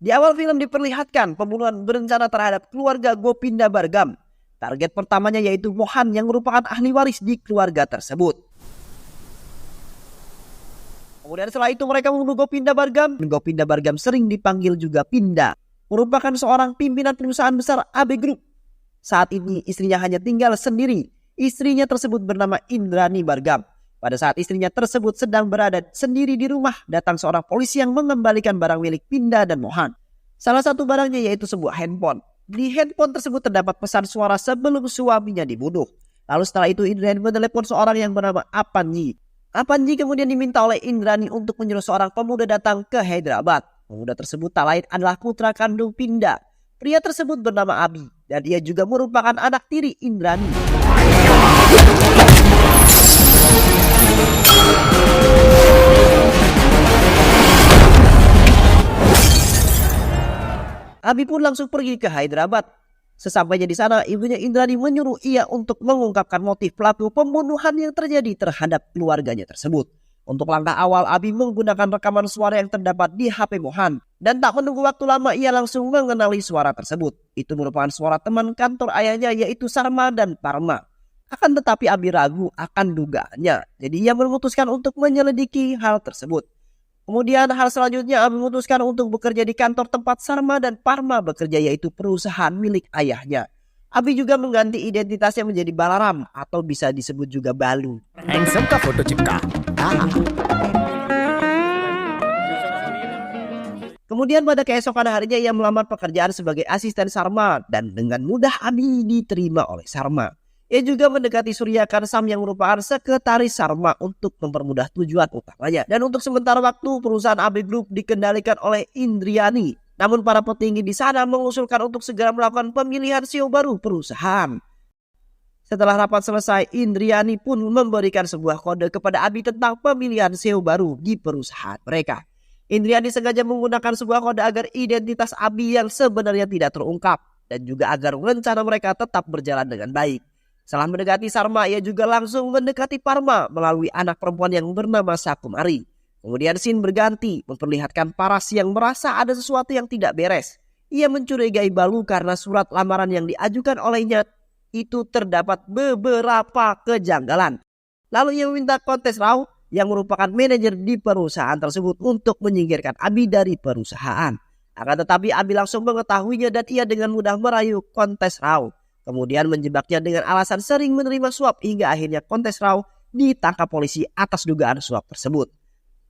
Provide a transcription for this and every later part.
Di awal film diperlihatkan pembunuhan berencana terhadap keluarga Gopinda Bargam. Target pertamanya yaitu Mohan yang merupakan ahli waris di keluarga tersebut. Kemudian setelah itu mereka membunuh Gopinda Bargam. Gopinda Bargam sering dipanggil juga Pinda, merupakan seorang pimpinan perusahaan besar AB Group. Saat ini istrinya hanya tinggal sendiri. Istrinya tersebut bernama Indrani Bargam. Pada saat istrinya tersebut sedang berada sendiri di rumah, datang seorang polisi yang mengembalikan barang milik Pinda dan Mohan. Salah satu barangnya yaitu sebuah handphone. Di handphone tersebut terdapat pesan suara sebelum suaminya dibunuh. Lalu setelah itu Indrani menelepon seorang yang bernama Apanji. Apanji kemudian diminta oleh Indrani untuk menyuruh seorang pemuda datang ke Hyderabad. Pemuda tersebut tak lain adalah putra kandung Pinda. Pria tersebut bernama Abi dan dia juga merupakan anak tiri Indrani. Abi pun langsung pergi ke Hyderabad. Sesampainya di sana, ibunya Indrani menyuruh ia untuk mengungkapkan motif pelaku pembunuhan yang terjadi terhadap keluarganya tersebut. Untuk langkah awal, Abi menggunakan rekaman suara yang terdapat di HP Mohan. Dan tak menunggu waktu lama, ia langsung mengenali suara tersebut. Itu merupakan suara teman kantor ayahnya yaitu Sarma dan Parma. Akan tetapi Abi ragu akan dugaannya. Jadi ia memutuskan untuk menyelidiki hal tersebut. Kemudian hal selanjutnya Abi memutuskan untuk bekerja di kantor tempat Sarma dan Parma bekerja yaitu perusahaan milik ayahnya. Abi juga mengganti identitasnya menjadi Balaram atau bisa disebut juga Balu. Handsome का फोटो चिपका। Kemudian pada keesokan harinya ia melamar pekerjaan sebagai asisten Sarma dan dengan mudah Abi diterima oleh Sarma. Ia juga mendekati Surya Kansam yang merupakan sekretaris Sarma untuk mempermudah tujuan utamanya. Dan untuk sementara waktu perusahaan AB Group dikendalikan oleh Indriani. Namun para petinggi di sana mengusulkan untuk segera melakukan pemilihan CEO baru perusahaan. Setelah rapat selesai, Indriani pun memberikan sebuah kode kepada Abi tentang pemilihan CEO baru di perusahaan mereka. Indriani sengaja menggunakan sebuah kode agar identitas Abi yang sebenarnya tidak terungkap dan juga agar rencana mereka tetap berjalan dengan baik. Setelah mendekati Sarma, ia juga langsung mendekati Parma melalui anak perempuan yang bernama Sakumari. Kemudian scene berganti, memperlihatkan Paras yang merasa ada sesuatu yang tidak beres. Ia mencurigai Balu karena surat lamaran yang diajukan olehnya itu terdapat beberapa kejanggalan. Lalu ia meminta Kontes Rao yang merupakan manajer di perusahaan tersebut untuk menyingkirkan Abi dari perusahaan. Akan tetapi Abi langsung mengetahuinya dan ia dengan mudah merayu Kontes Rao. Kemudian menjebaknya dengan alasan sering menerima suap hingga akhirnya Kontes Rao ditangkap polisi atas dugaan suap tersebut.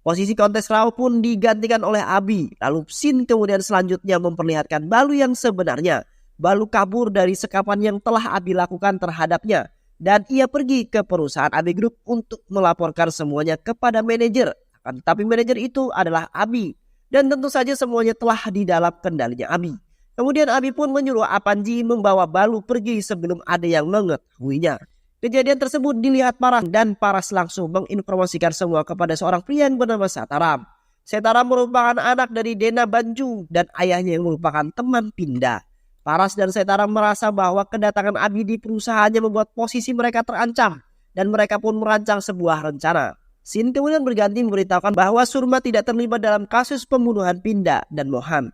Posisi Kontes Rao pun digantikan oleh Abi. Lalu scene kemudian selanjutnya memperlihatkan Balu yang sebenarnya. Balu kabur dari sekapan yang telah Abi lakukan terhadapnya. Dan ia pergi ke perusahaan AB Group untuk melaporkan semuanya kepada manajer. Akan tetapi manajer itu adalah Abi. Dan tentu saja semuanya telah di dalam kendalinya Abi. Kemudian Abi pun menyuruh Apanji membawa Balu pergi sebelum ada yang mengetahuinya. Kejadian tersebut dilihat Paras dan Paras langsung menginformasikan semua kepada seorang pria yang bernama Setaram. Setaram merupakan anak dari Dena Banju dan ayahnya yang merupakan teman Pinda. Paras dan Setaram merasa bahwa kedatangan Abi di perusahaannya membuat posisi mereka terancam dan mereka pun merancang sebuah rencana. Scene kemudian berganti memberitahukan bahwa Surma tidak terlibat dalam kasus pembunuhan Pinda dan Mohan.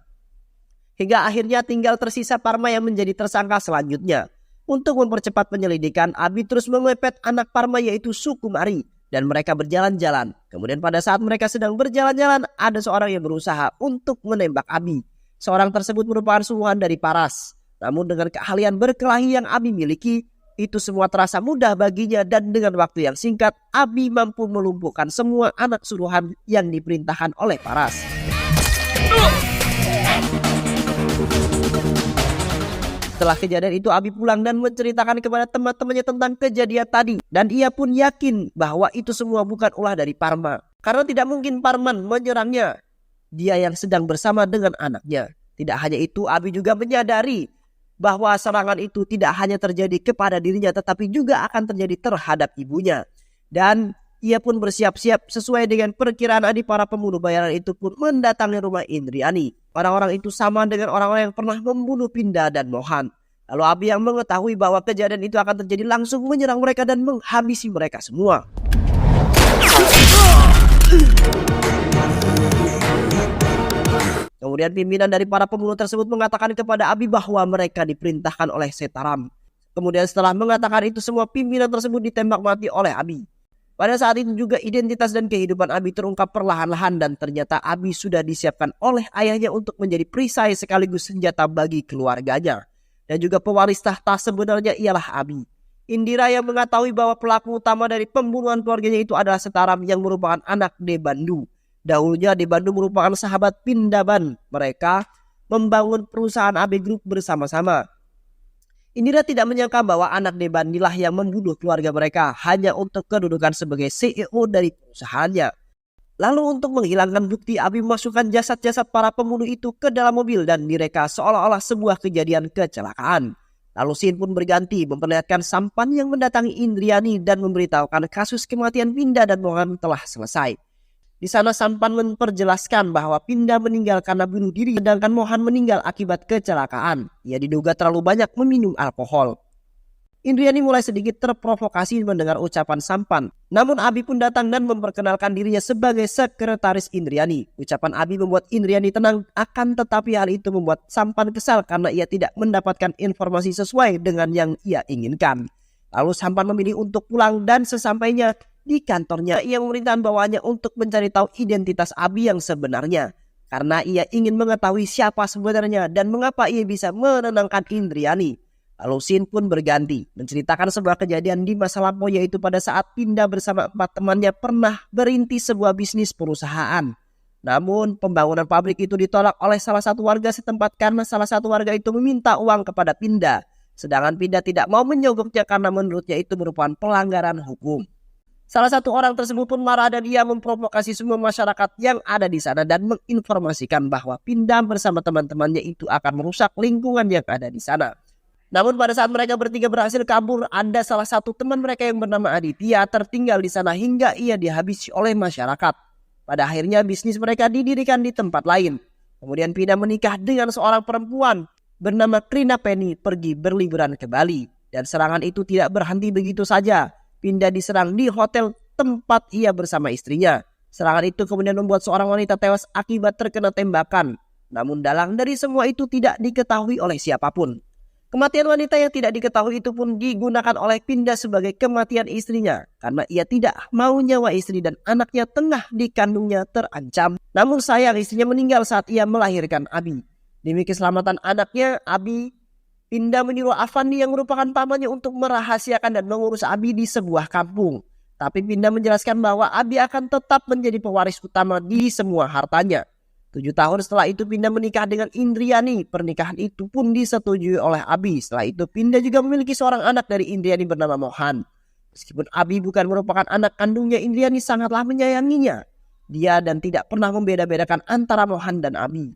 Hingga akhirnya tinggal tersisa Parma yang menjadi tersangka selanjutnya. Untuk mempercepat penyelidikan, Abi terus memepet anak Parma yaitu Sukumari. Dan mereka berjalan-jalan. Kemudian pada saat mereka sedang berjalan-jalan, ada seorang yang berusaha untuk menembak Abi. Seorang tersebut merupakan suruhan dari Paras. Namun dengan keahlian berkelahi yang Abi miliki, itu semua terasa mudah baginya dan dengan waktu yang singkat, Abi mampu melumpuhkan semua anak suruhan yang diperintahkan oleh Paras. Setelah kejadian itu Abi pulang dan menceritakan kepada teman-temannya tentang kejadian tadi. Dan ia pun yakin bahwa itu semua bukan ulah dari Parma. Karena tidak mungkin Parman menyerangnya. Dia yang sedang bersama dengan anaknya. Tidak hanya itu, Abi juga menyadari bahwa serangan itu tidak hanya terjadi kepada dirinya tetapi juga akan terjadi terhadap ibunya. Dan ia pun bersiap-siap sesuai dengan perkiraan Adi. Para pembunuh bayaran itu pun mendatangi rumah Indriani. Orang-orang itu sama dengan orang-orang yang pernah membunuh Pinda dan Mohan. Lalu Abi yang mengetahui bahwa kejadian itu akan terjadi langsung menyerang mereka dan menghabisi mereka semua. Kemudian pimpinan dari para pembunuh tersebut mengatakan kepada Abi bahwa mereka diperintahkan oleh Setaram. Kemudian setelah mengatakan itu, semua pimpinan tersebut ditembak mati oleh Abi. Pada saat itu juga identitas dan kehidupan Abi terungkap perlahan-lahan dan ternyata Abi sudah disiapkan oleh ayahnya untuk menjadi perisai sekaligus senjata bagi keluarganya. Dan juga pewaris tahta sebenarnya ialah Abi. Indira yang mengetahui bahwa pelaku utama dari pembunuhan keluarganya itu adalah Setaram yang merupakan anak Debandu. Dahulunya Debandu merupakan sahabat Pindaban. Mereka membangun perusahaan AB Group bersama-sama. Indira tidak menyangka bahwa anak Debandilah yang membunuh keluarga mereka hanya untuk kedudukan sebagai CEO dari perusahaannya. Lalu untuk menghilangkan bukti, Abi memasukkan jasad-jasad para pembunuh itu ke dalam mobil dan direka seolah-olah sebuah kejadian kecelakaan. Lalu scene pun berganti memperlihatkan Sampan yang mendatangi Indriani dan memberitahukan kasus kematian Pinda dan Mohan telah selesai. Di sana Sampan memperjelaskan bahwa Pinda meninggal karena bunuh diri sedangkan Mohan meninggal akibat kecelakaan. Ia diduga terlalu banyak meminum alkohol. Indriani mulai sedikit terprovokasi mendengar ucapan Sampan. Namun Abi pun datang dan memperkenalkan dirinya sebagai sekretaris Indriani. Ucapan Abi membuat Indriani tenang, akan tetapi hal itu membuat Sampan kesal karena ia tidak mendapatkan informasi sesuai dengan yang ia inginkan. Lalu Sampan memilih untuk pulang dan sesampainya di kantornya ia memerintahkan bawahannya untuk mencari tahu identitas Abi yang sebenarnya. Karena ia ingin mengetahui siapa sebenarnya dan mengapa ia bisa menenangkan Indriani. Lalu scene pun berganti menceritakan sebuah kejadian di masa lampau, yaitu pada saat Pinda bersama 4 temannya pernah berintis sebuah bisnis perusahaan. Namun pembangunan pabrik itu ditolak oleh salah satu warga setempat karena salah satu warga itu meminta uang kepada Pinda. Sedangkan Pinda tidak mau menyogoknya karena menurutnya itu merupakan pelanggaran hukum. Salah satu orang tersebut pun marah dan ia memprovokasi semua masyarakat yang ada di sana dan menginformasikan bahwa Pinda bersama teman-temannya itu akan merusak lingkungan yang ada di sana. Namun pada saat mereka bertiga berhasil kabur, ada salah satu teman mereka yang bernama Aditya tertinggal di sana hingga ia dihabisi oleh masyarakat. Pada akhirnya bisnis mereka didirikan di tempat lain. Kemudian Pinda menikah dengan seorang perempuan bernama Krina Penny pergi berliburan ke Bali. Dan serangan itu tidak berhenti begitu saja. Pinda diserang di hotel tempat ia bersama istrinya. Serangan itu kemudian membuat seorang wanita tewas akibat terkena tembakan. Namun dalang dari semua itu tidak diketahui oleh siapapun. Kematian wanita yang tidak diketahui itu pun digunakan oleh Pinda sebagai kematian istrinya. Karena ia tidak mau nyawa istri dan anaknya tengah dikandungnya terancam. Namun sayang istrinya meninggal saat ia melahirkan Abi. Demi keselamatan anaknya, Pinda menyuruh Avandi yang merupakan pamannya untuk merahasiakan dan mengurus Abi di sebuah kampung. Tapi Pinda menjelaskan bahwa Abi akan tetap menjadi pewaris utama di semua hartanya. 7 tahun setelah itu Pinda menikah dengan Indriani. Pernikahan itu pun disetujui oleh Abi. Setelah itu Pinda juga memiliki seorang anak dari Indriani bernama Mohan. Meskipun Abi bukan merupakan anak kandungnya, Indriani sangatlah menyayanginya. Dia dan tidak pernah membeda-bedakan antara Mohan dan Abi.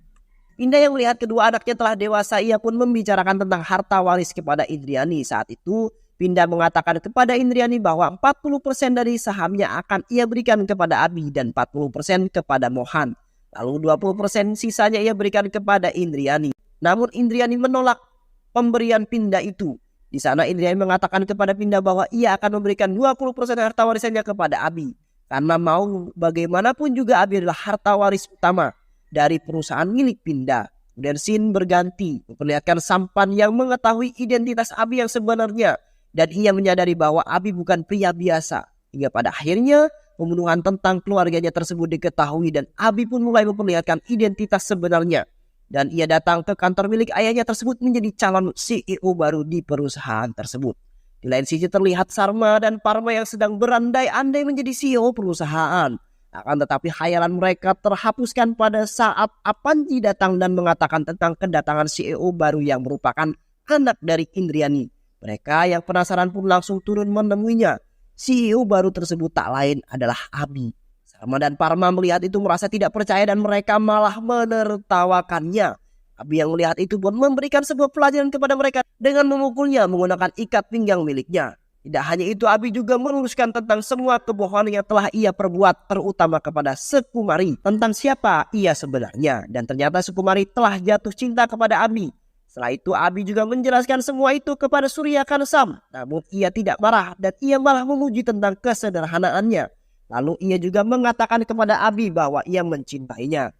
Pinda yang melihat kedua anaknya telah dewasa, ia pun membicarakan tentang harta waris kepada Indriani. Saat itu Pinda mengatakan kepada Indriani bahwa 40% dari sahamnya akan ia berikan kepada Abi dan 40% kepada Mohan. Lalu 20% sisanya ia berikan kepada Indriani. Namun Indriani menolak pemberian Pinda itu. Di sana Indriani mengatakan kepada Pinda bahwa ia akan memberikan 20% harta warisannya kepada Abi. Karena mau bagaimanapun juga Abi adalah harta waris utama dari perusahaan milik Pinda. Kemudian scene berganti memperlihatkan Sampan yang mengetahui identitas Abi yang sebenarnya. Dan ia menyadari bahwa Abi bukan pria biasa. Hingga pada akhirnya pembunuhan tentang keluarganya tersebut diketahui dan Abi pun mulai memperlihatkan identitas sebenarnya. Dan ia datang ke kantor milik ayahnya tersebut menjadi calon CEO baru di perusahaan tersebut. Di lain sisi terlihat Sarma dan Parma yang sedang berandai-andai menjadi CEO perusahaan. Akan tetapi khayalan mereka terhapuskan pada saat Apanji datang dan mengatakan tentang kedatangan CEO baru yang merupakan anak dari Indriani. Mereka yang penasaran pun langsung turun menemuinya. CEO baru tersebut tak lain adalah Abi. Sarma dan Parma melihat itu merasa tidak percaya dan mereka malah menertawakannya. Abi yang melihat itu pun memberikan sebuah pelajaran kepada mereka dengan memukulnya menggunakan ikat pinggang miliknya. Tidak hanya itu, Abi juga meluruskan tentang semua kebohongan yang telah ia perbuat, terutama kepada Sukumari tentang siapa ia sebenarnya. Dan ternyata Sukumari telah jatuh cinta kepada Abi. Setelah itu Abi juga menjelaskan semua itu kepada Surya Kansam. Namun ia tidak marah dan ia malah memuji tentang kesederhanaannya. Lalu ia juga mengatakan kepada Abi bahwa ia mencintainya.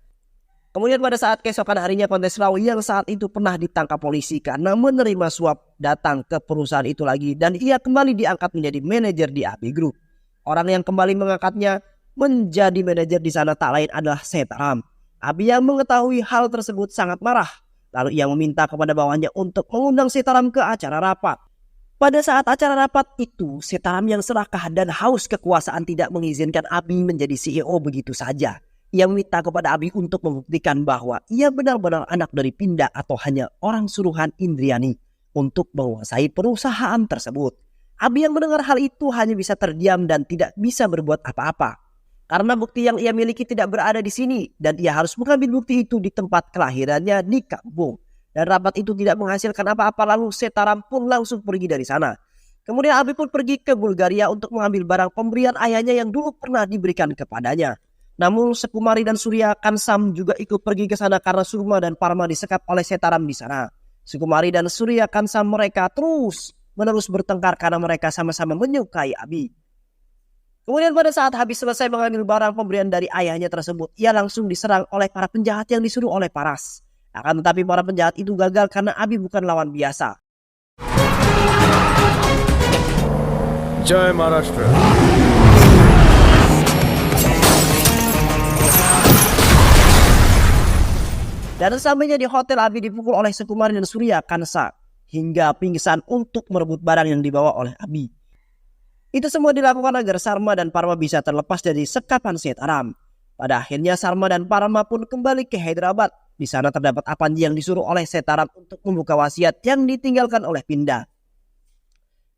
Kemudian pada saat keesokan harinya Kontes Rao yang saat itu pernah ditangkap polisi karena menerima suap datang ke perusahaan itu lagi dan ia kembali diangkat menjadi manajer di AB Group. Orang yang kembali mengangkatnya menjadi manajer di sana tak lain adalah Setaram. Abi yang mengetahui hal tersebut sangat marah. Lalu ia meminta kepada bawahannya untuk mengundang Setaram ke acara rapat. Pada saat acara rapat itu, Setaram yang serakah dan haus kekuasaan tidak mengizinkan Abi menjadi CEO begitu saja. Ia meminta kepada Abi untuk membuktikan bahwa ia benar-benar anak dari Pinda atau hanya orang suruhan Indriani untuk menguasai perusahaan tersebut. Abi yang mendengar hal itu hanya bisa terdiam dan tidak bisa berbuat apa-apa. Karena bukti yang ia miliki tidak berada di sini dan ia harus mengambil bukti itu di tempat kelahirannya di kampung. Dan rapat itu tidak menghasilkan apa-apa lalu Setaram pun langsung pergi dari sana. Kemudian Abi pun pergi ke Bulgaria untuk mengambil barang pemberian ayahnya yang dulu pernah diberikan kepadanya. Namun Sukumari dan Surya Kansam juga ikut pergi ke sana karena Surma dan Parma disekap oleh Setaram di sana. Sukumari dan Surya Kansam mereka terus-menerus bertengkar karena mereka sama-sama menyukai Abi. Kemudian pada saat habis selesai mengambil barang pemberian dari ayahnya tersebut, ia langsung diserang oleh para penjahat yang disuruh oleh Paras. Akan tetapi para penjahat itu gagal karena Abi bukan lawan biasa. Jai Maharashtra. Dan sesampainya di hotel, Abi dipukul oleh Sukumari dan Surya Kansa hingga pingsan untuk merebut barang yang dibawa oleh Abi. Itu semua dilakukan agar Sarma dan Parma bisa terlepas dari sekapan Setaram. Pada akhirnya Sarma dan Parma pun kembali ke Hyderabad. Di sana terdapat Apanji yang disuruh oleh Setaram untuk membuka wasiat yang ditinggalkan oleh Pinda.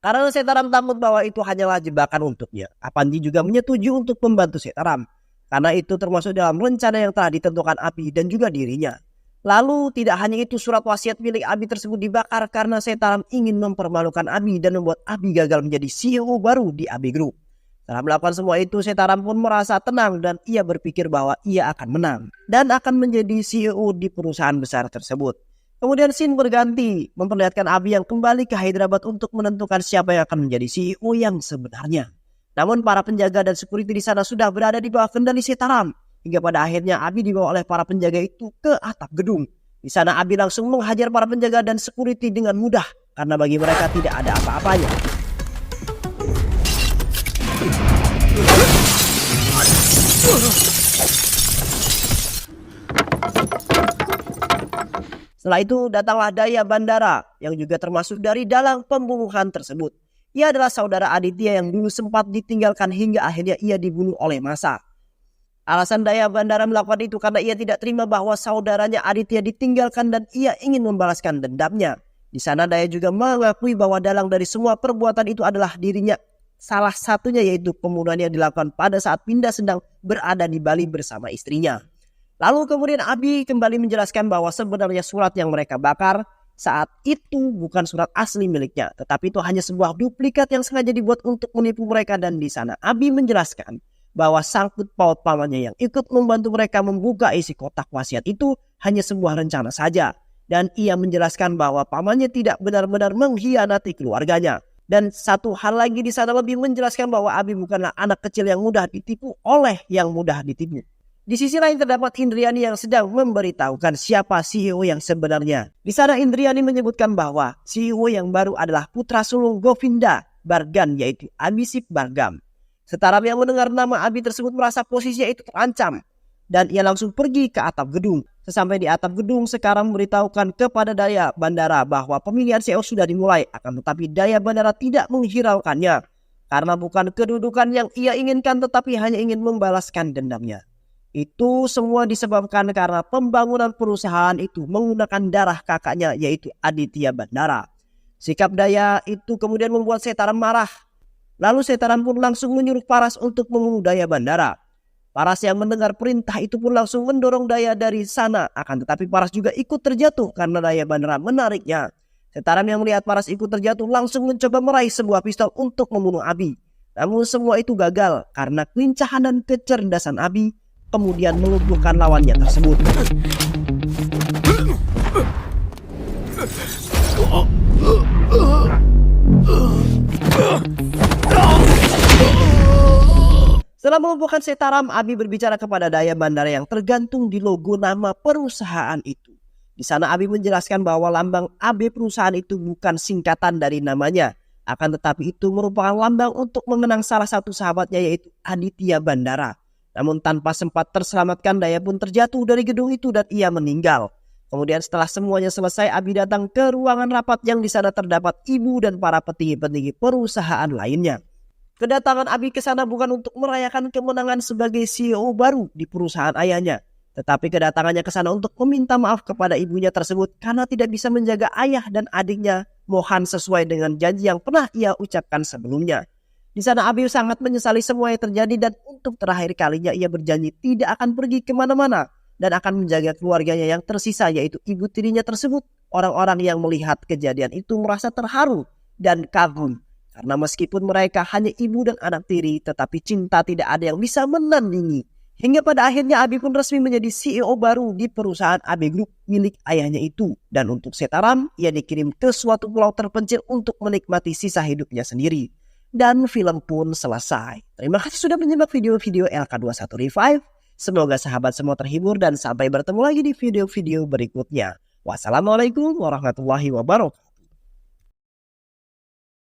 Karena Setaram takut bahwa itu hanyalah jebakan untuknya, Apanji juga menyetujui untuk membantu Setaram. Karena itu termasuk dalam rencana yang telah ditentukan Abi dan juga dirinya. Lalu tidak hanya itu, surat wasiat milik Abi tersebut dibakar karena Setaram ingin mempermalukan Abi dan membuat Abi gagal menjadi CEO baru di AB Group. Setelah melakukan semua itu, Setaram pun merasa tenang dan ia berpikir bahwa ia akan menang dan akan menjadi CEO di perusahaan besar tersebut. Kemudian scene berganti, memperlihatkan Abi yang kembali ke Hyderabad untuk menentukan siapa yang akan menjadi CEO yang sebenarnya. Namun para penjaga dan security di sana sudah berada di bawah kendali Setaram. Hingga pada akhirnya Abi dibawa oleh para penjaga itu ke atap gedung. Di sana Abi langsung menghajar para penjaga dan security dengan mudah karena bagi mereka tidak ada apa-apanya. Setelah itu datanglah Daya Bandara yang juga termasuk dari dalang pembunuhan tersebut. Ia adalah saudara Aditya yang dulu sempat ditinggalkan hingga akhirnya ia dibunuh oleh massa. Alasan Daya Bandara melakukan itu karena ia tidak terima bahwa saudaranya Aditya ditinggalkan dan ia ingin membalaskan dendamnya. Di sana Daya juga mengakui bahwa dalang dari semua perbuatan itu adalah dirinya. Salah satunya yaitu pembunuhan yang dilakukan pada saat Pinda sedang berada di Bali bersama istrinya. Lalu kemudian Abi kembali menjelaskan bahwa sebenarnya surat yang mereka bakar saat itu bukan surat asli miliknya, tetapi itu hanya sebuah duplikat yang sengaja dibuat untuk menipu mereka. Dan di sana Abi menjelaskan bahwa sangkut paut pamannya yang ikut membantu mereka membuka isi kotak wasiat itu hanya sebuah rencana saja. Dan ia menjelaskan bahwa pamannya tidak benar-benar mengkhianati keluarganya. Dan satu hal lagi di sana lebih menjelaskan bahwa Abi bukanlah anak kecil yang mudah ditipu oleh yang mudah ditipu. Di sisi lain terdapat Indriani yang sedang memberitahukan siapa CEO yang sebenarnya. Di sana Indriani menyebutkan bahwa CEO yang baru adalah putra sulung Govinda Bargan yaitu Abhisek Bargam. Setaram yang mendengar nama Abi tersebut merasa posisinya itu terancam dan ia langsung pergi ke atap gedung. Sesampai di atap gedung, sekarang memberitahukan kepada Daya Bandara bahwa pemilihan CEO sudah dimulai, akan tetapi Daya Bandara tidak menghiraukannya karena bukan kedudukan yang ia inginkan tetapi hanya ingin membalaskan dendamnya. Itu semua disebabkan karena pembangunan perusahaan itu menggunakan darah kakaknya yaitu Aditya Bandara. Sikap Daya itu kemudian membuat Setaram marah. Lalu Setaram pun langsung menyuruh Paras untuk membunuh Daya Bandara. Paras yang mendengar perintah itu pun langsung mendorong Daya dari sana. Akan tetapi Paras juga ikut terjatuh karena Daya Bandara menariknya. Setaram yang melihat Paras ikut terjatuh langsung mencoba meraih sebuah pistol untuk membunuh Abi. Namun semua itu gagal karena kelincahan dan kecerdasan Abi kemudian melumpuhkan lawannya tersebut. Setelah melumpuhkan Setaram, Abi berbicara kepada Daya Bandara yang tergantung di logo nama perusahaan itu. Di sana Abi menjelaskan bahwa lambang AB perusahaan itu bukan singkatan dari namanya. Akan tetapi itu merupakan lambang untuk mengenang salah satu sahabatnya yaitu Aditya Bandara. Namun tanpa sempat terselamatkan, Daya pun terjatuh dari gedung itu dan ia meninggal. Kemudian setelah semuanya selesai, Abi datang ke ruangan rapat yang di sana terdapat ibu dan para petinggi-petinggi perusahaan lainnya. Kedatangan Abi ke sana bukan untuk merayakan kemenangan sebagai CEO baru di perusahaan ayahnya, tetapi kedatangannya ke sana untuk meminta maaf kepada ibunya tersebut karena tidak bisa menjaga ayah dan adiknya Mohan sesuai dengan janji yang pernah ia ucapkan sebelumnya. Di sana Abi sangat menyesali semua yang terjadi dan untuk terakhir kalinya ia berjanji tidak akan pergi kemana-mana dan akan menjaga keluarganya yang tersisa yaitu ibu tirinya tersebut. Orang-orang yang melihat kejadian itu merasa terharu dan kagum. Karena meskipun mereka hanya ibu dan anak tiri, tetapi cinta tidak ada yang bisa menandingi. Hingga pada akhirnya Abi pun resmi menjadi CEO baru di perusahaan AB Group milik ayahnya itu. Dan untuk Setaram, ia dikirim ke suatu pulau terpencil untuk menikmati sisa hidupnya sendiri. Dan film pun selesai. Terima kasih sudah menyimak video-video LK21 Revive. Semoga sahabat semua terhibur dan sampai bertemu lagi di video-video berikutnya. Wassalamualaikum warahmatullahi wabarakatuh.